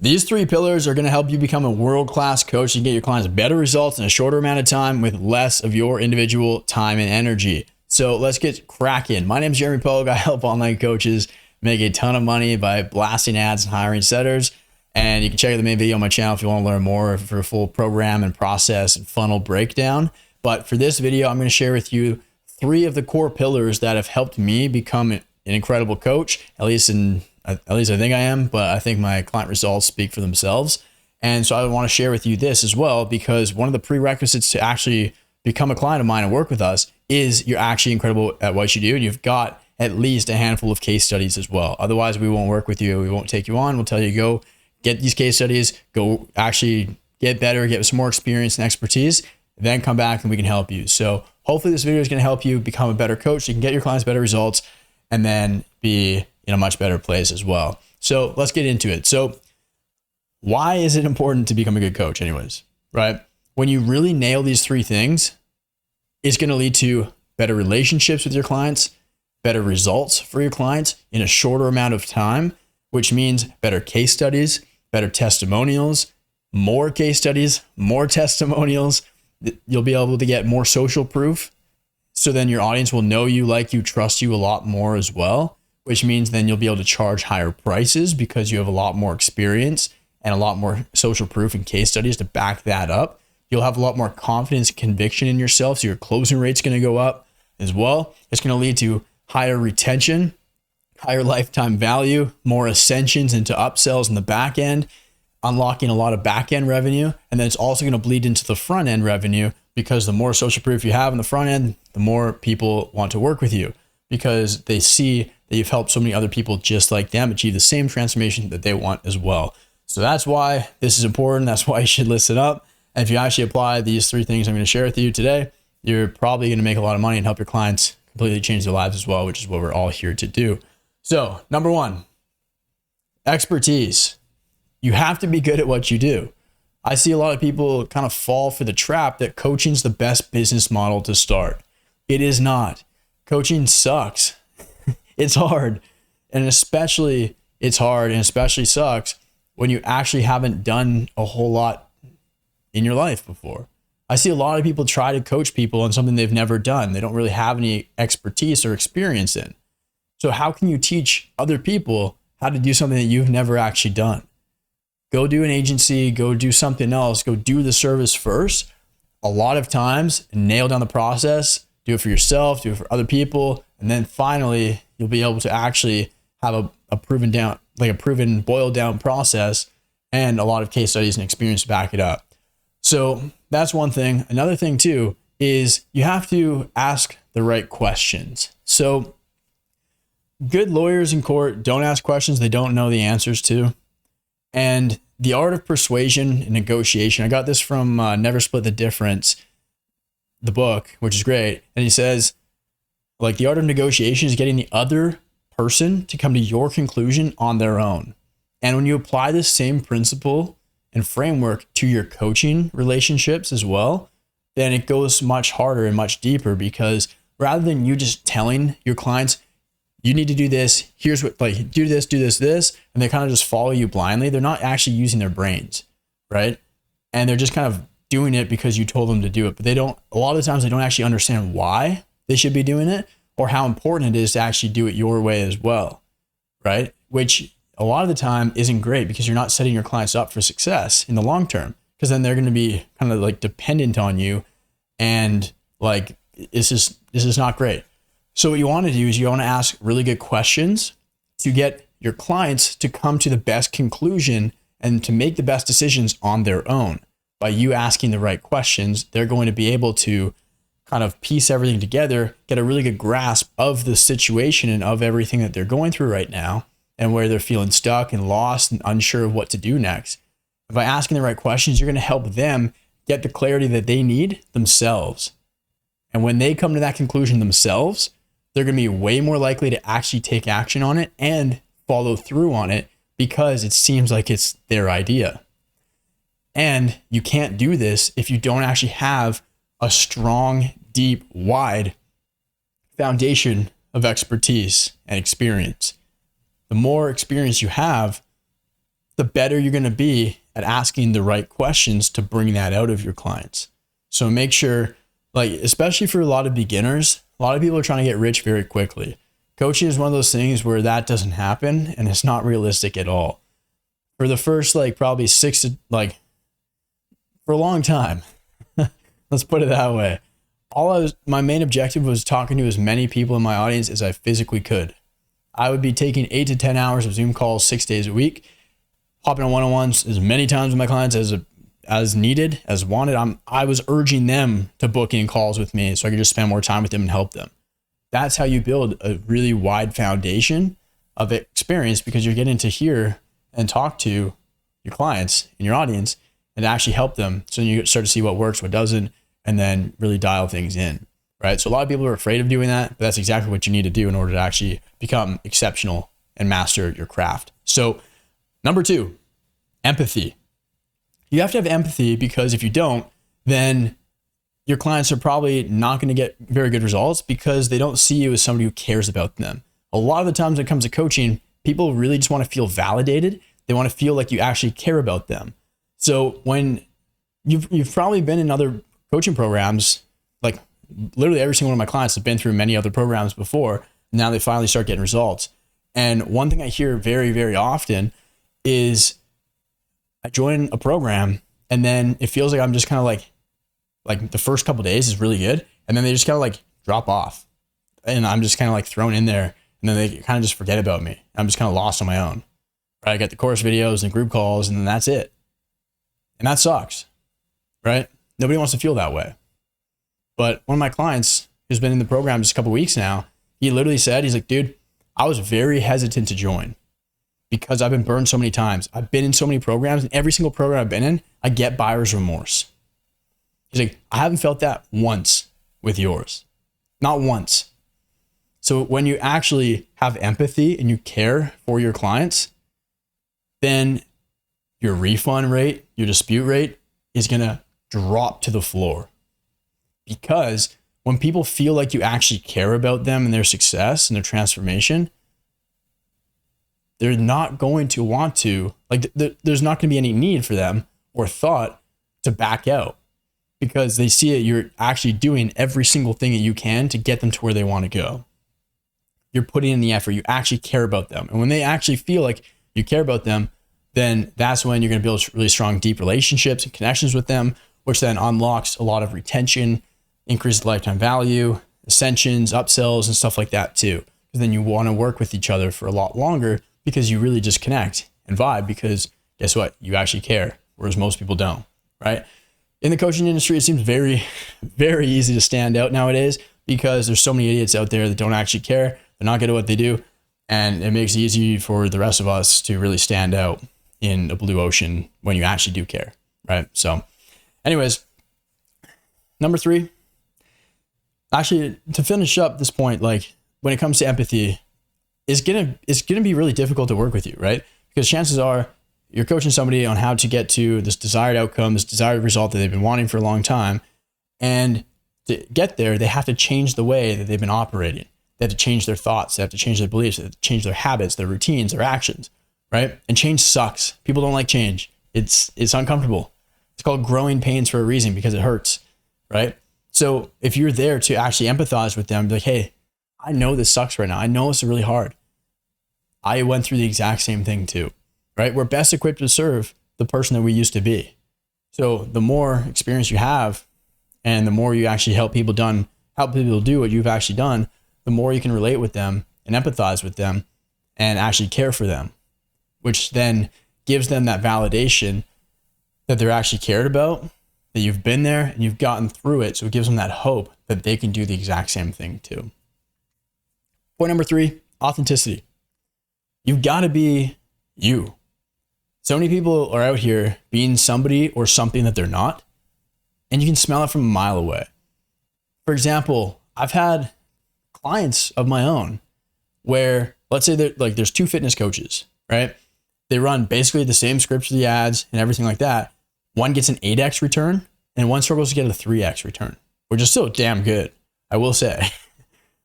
These three pillars are going to help you become a world-class coach and get your clients better results in a shorter amount of time with less of your individual time and energy. So let's get cracking. My name is Jeremy Pogue. I help online coaches make a ton of money by blasting ads and hiring setters. And you can check out the main video on my channel if you want to learn more for a full program and process and funnel breakdown. But for this video, I'm going to share with you three of the core pillars that have helped me become an incredible coach, at least I think I am, but I think my client results speak for themselves. And so I want to share with you this as well, because one of the prerequisites to actually become a client of mine and work with us is you're actually incredible at what you do. And you've got at least a handful of case studies as well. Otherwise, we won't work with you. We won't take you on. We'll tell you, go get these case studies, go actually get better, get some more experience and expertise, then come back and we can help you. So hopefully this video is going to help you become a better coach. So you can get your clients better results and then be in a much better place as well. So let's get into it. So why is it important to become a good coach anyways, right? When you really nail these three things, it's going to lead to better relationships with your clients, better results for your clients in a shorter amount of time, which means better case studies, better testimonials, more case studies, more testimonials. You'll be able to get more social proof. So then your audience will know you, like you, trust you a lot more as well, which means then you'll be able to charge higher prices because you have a lot more experience and a lot more social proof and case studies to back that up. You'll have a lot more confidence and conviction in yourself. So your closing rate's going to go up as well. It's going to lead to higher retention, higher lifetime value, more ascensions into upsells in the back end, unlocking a lot of back end revenue. And then it's also going to bleed into the front end revenue, because the more social proof you have in the front end, the more people want to work with you because they see that you've helped so many other people just like them achieve the same transformation that they want as well. So that's why this is important. That's why you should listen up. And if you actually apply these three things I'm going to share with you today, you're probably going to make a lot of money and help your clients completely change their lives as well, which is what we're all here to do. So number one, expertise. You have to be good at what you do. I see a lot of people kind of fall for the trap that coaching's the best business model to start. It is not. Coaching sucks. It's hard. And especially it's hard and especially sucks when you actually haven't done a whole lot in your life before. I see a lot of people try to coach people on something they've never done. They don't really have any expertise or experience in. So how can you teach other people how to do something that you've never actually done? Go do an agency, go do something else, go do the service first. A lot of times, nail down the process, do it for yourself, do it for other people. And then finally, you'll be able to actually have a proven boiled down process and a lot of case studies and experience to back it up. So that's one thing. Another thing too, is you have to ask the right questions. So good lawyers in court don't ask questions they don't know the answers to. And the art of persuasion and negotiation, I got this from Never Split the Difference, the book, which is great. And he says, like, the art of negotiation is getting the other person to come to your conclusion on their own. And when you apply this same principle and framework to your coaching relationships as well, then it goes much harder and much deeper, because rather than you just telling your clients, you need to do this, here's what, like, do this, and they kind of just follow you blindly. They're not actually using their brains, right? And they're just kind of doing it because you told them to do it, but a lot of the times they don't actually understand why they should be doing it or how important it is to actually do it your way as well, right? Which a lot of the time isn't great, because you're not setting your clients up for success in the long term, because then they're going to be kind of like dependent on you, and like, this is not great. So what you want to do is you want to ask really good questions to get your clients to come to the best conclusion and to make the best decisions on their own. By you asking the right questions, they're going to be able to kind of piece everything together, get a really good grasp of the situation and of everything that they're going through right now, and where they're feeling stuck and lost and unsure of what to do next. By asking the right questions, you're going to help them get the clarity that they need themselves. And when they come to that conclusion themselves, they're going to be way more likely to actually take action on it and follow through on it, because it seems like it's their idea. And you can't do this if you don't actually have a strong, deep, wide foundation of expertise and experience. The more experience you have, the better you're going to be at asking the right questions to bring that out of your clients. So make sure, like, especially for a lot of beginners, a lot of people are trying to get rich very quickly. Coaching is one of those things where that doesn't happen, and it's not realistic at all. For the first, like, probably for a long time, let's put it that way. My main objective was talking to as many people in my audience as I physically could. I would be taking 8 to 10 hours of Zoom calls 6 days a week, hopping on one-on-ones as many times with my clients as needed, as wanted. I was urging them to book in calls with me so I could just spend more time with them and help them. That's how you build a really wide foundation of experience, because you're getting to hear and talk to your clients and your audience and actually help them. So you start to see what works, what doesn't, and then really dial things in, right? So a lot of people are afraid of doing that, but that's exactly what you need to do in order to actually become exceptional and master your craft. So number 2, empathy. You have to have empathy, because if you don't, then your clients are probably not going to get very good results, because they don't see you as somebody who cares about them. A lot of the times when it comes to coaching, people really just want to feel validated. They want to feel like you actually care about them. So when you've probably been in other coaching programs, like literally every single one of my clients have been through many other programs before. Now they finally start getting results. And one thing I hear very, very often is I join a program and then it feels like I'm just kind of like the first couple of days is really good. And then they just kind of like drop off, and I'm just kind of like thrown in there, and then they kind of just forget about me. I'm just kind of lost on my own, right? I get the course videos and group calls, and then that's it. And that sucks, right? Nobody wants to feel that way. But one of my clients who's been in the program just a couple of weeks now, he literally said, he's like, dude, I was very hesitant to join because I've been burned so many times. I've been in so many programs, and every single program I've been in, I get buyer's remorse. He's like, I haven't felt that once with yours. Not once. So when you actually have empathy and you care for your clients, then your refund rate, your dispute rate is going to drop to the floor. Because when people feel like you actually care about them and their success and their transformation, they're not going to want to, there's not going to be any need for them or thought to back out, because they see it, you're actually doing every single thing that you can to get them to where they want to go. You're putting in the effort. You actually care about them. And when they actually feel like you care about them, then that's when you're going to build really strong, deep relationships and connections with them, which then unlocks a lot of retention, increases lifetime value, ascensions, upsells, and stuff like that too. Because then you want to work with each other for a lot longer, because you really just connect and vibe, because guess what? You actually care, whereas most people don't, right? In the coaching industry, it seems very, very easy to stand out nowadays, because there's so many idiots out there that don't actually care. They're not good at what they do. And it makes it easy for the rest of us to really stand out in a blue ocean when you actually do care, right? So anyways, number 3, actually, to finish up this point, like when it comes to empathy, it's gonna be really difficult to work with you, right? Because chances are you're coaching somebody on how to get to this desired outcome, this desired result that they've been wanting for a long time. And to get there, they have to change the way that they've been operating. They have to change their thoughts. They have to change their beliefs. They have to change their habits, their routines, their actions, right? And change sucks. People don't like change. It's uncomfortable. It's called growing pains for a reason, because it hurts, right? So if you're there to actually empathize with them, be like, hey, I know this sucks right now. I know it's really hard. I went through the exact same thing too, right? We're best equipped to serve the person that we used to be. So the more experience you have, and the more you actually help people do what you've actually done, the more you can relate with them and empathize with them and actually care for them, which then gives them that validation that they're actually cared about, that you've been there and you've gotten through it. So it gives them that hope that they can do the exact same thing too. Point number 3, authenticity. You've got to be you. So many people are out here being somebody or something that they're not, and you can smell it from a mile away. For example, I've had clients of my own where, let's say that there's 2 fitness coaches, right? They run basically the same scripts for the ads and everything like that. One gets an 8x return and one struggles to get a 3x return, which is still damn good, I will say.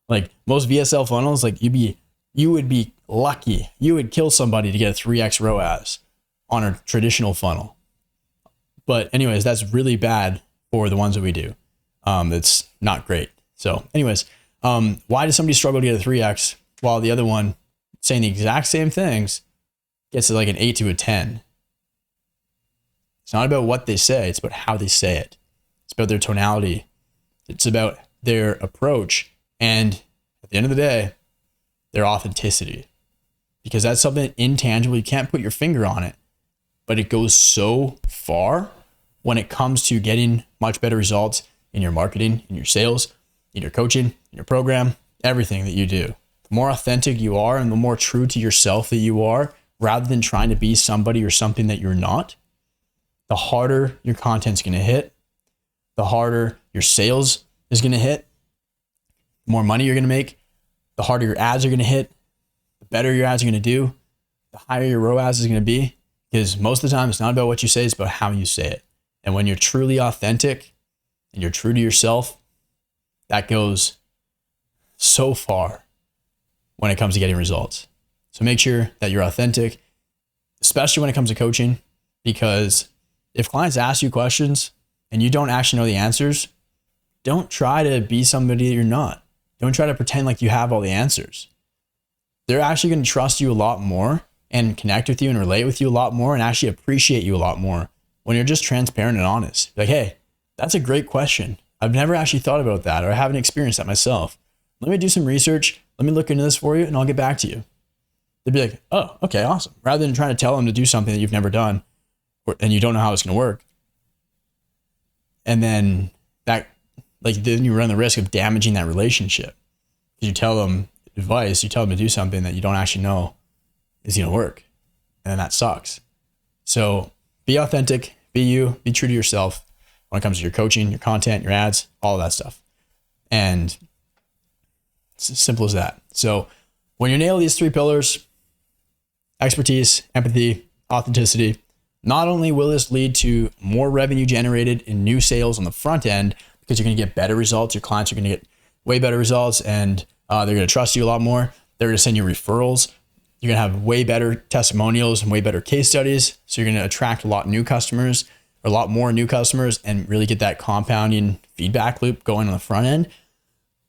Like most VSL funnels, you would be lucky. You would kill somebody to get a 3x ROAS. on a traditional funnel. But anyways, that's really bad for the ones that we do. It's not great. So anyways, why does somebody struggle to get a 3X while the other one saying the exact same things gets like an 8 to a 10? It's not about what they say. It's about how they say it. It's about their tonality. It's about their approach. And at the end of the day, their authenticity. Because that's something intangible. You can't put your finger on it, but it goes so far when it comes to getting much better results in your marketing, in your sales, in your coaching, in your program, everything that you do. The more authentic you are and the more true to yourself that you are, rather than trying to be somebody or something that you're not, the harder your content's going to hit, the harder your sales is going to hit, the more money you're going to make, the harder your ads are going to hit, the better your ads are going to do, the higher your ROAS is going to be. Because most of the time, it's not about what you say, it's about how you say it. And when you're truly authentic and you're true to yourself, that goes so far when it comes to getting results. So make sure that you're authentic, especially when it comes to coaching, because if clients ask you questions and you don't actually know the answers, don't try to be somebody that you're not. Don't try to pretend like you have all the answers. They're actually going to trust you a lot more and connect with you and relate with you a lot more and actually appreciate you a lot more when you're just transparent and honest. Like, hey, that's a great question. I've never actually thought about that, or I haven't experienced that myself. Let me do some research. Let me look into this for you and I'll get back to you. They'd be like, oh, okay, awesome. Rather than trying to tell them to do something that you've never done and you don't know how it's going to work. And then then you run the risk of damaging that relationship. Because you tell them advice, you tell them to do something that you don't actually know is going to work. And then that sucks. So be authentic, be you, be true to yourself when it comes to your coaching, your content, your ads, all of that stuff. And it's as simple as that. So when you nail these 3 pillars, expertise, empathy, authenticity, not only will this lead to more revenue generated in new sales on the front end, because you're going to get better results, your clients are going to get way better results, and they're going to trust you a lot more. They're going to send you referrals. You're going to have way better testimonials and way better case studies. So you're going to attract a lot more new customers and really get that compounding feedback loop going on the front end.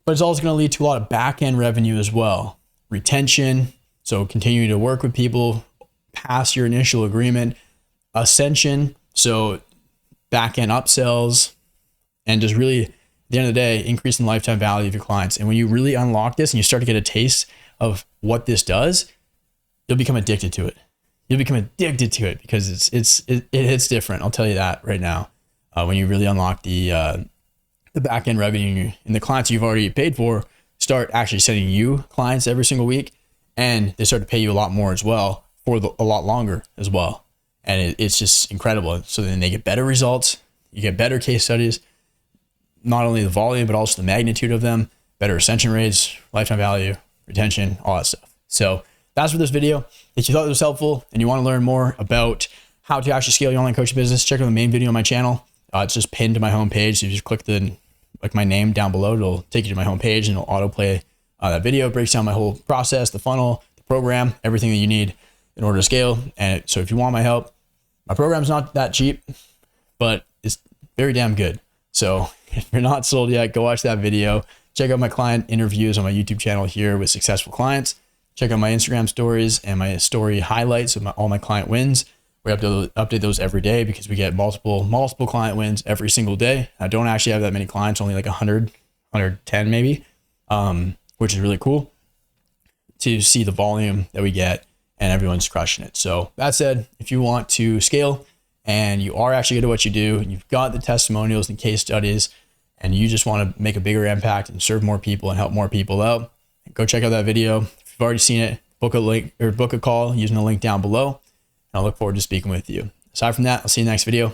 But it's also going to lead to a lot of back end revenue as well. Retention. So continuing to work with people past your initial agreement. Ascension. So back end upsells, and just really, at the end of the day, increasing the lifetime value of your clients. And when you really unlock this and you start to get a taste of what this does, you'll become addicted to it. You'll become addicted to it because it hits different. I'll tell you that right now. When you really unlock the back end revenue and the clients you've already paid for start actually sending you clients every single week, and they start to pay you a lot more as well for a lot longer as well. And it's just incredible. So then they get better results. You get better case studies, not only the volume, but also the magnitude of them, better ascension rates, lifetime value, retention, all that stuff. So that's for this video. If you thought it was helpful and you want to learn more about how to actually scale your online coaching business, check out the main video on my channel. It's just pinned to my homepage. So you just click my name down below, it'll take you to my homepage and it'll autoplay that video. It breaks down my whole process, the funnel, the program, everything that you need in order to scale. And so if you want my help, my program's not that cheap, but it's very damn good. So if you're not sold yet, go watch that video. Check out my client interviews on my YouTube channel here with successful clients. Check out my Instagram stories and my story highlights of all my client wins. We update those every day because we get multiple client wins every single day. I don't actually have that many clients, only like 100, 110 maybe, which is really cool to see the volume that we get and everyone's crushing it. So that said, if you want to scale and you are actually good at what you do, you've got the testimonials and case studies, and you just want to make a bigger impact and serve more people and help more people out, go check out that video. If you've already seen it, book a link or book a call using the link down below. And I'll look forward to speaking with you. Aside from that, I'll see you in the next video.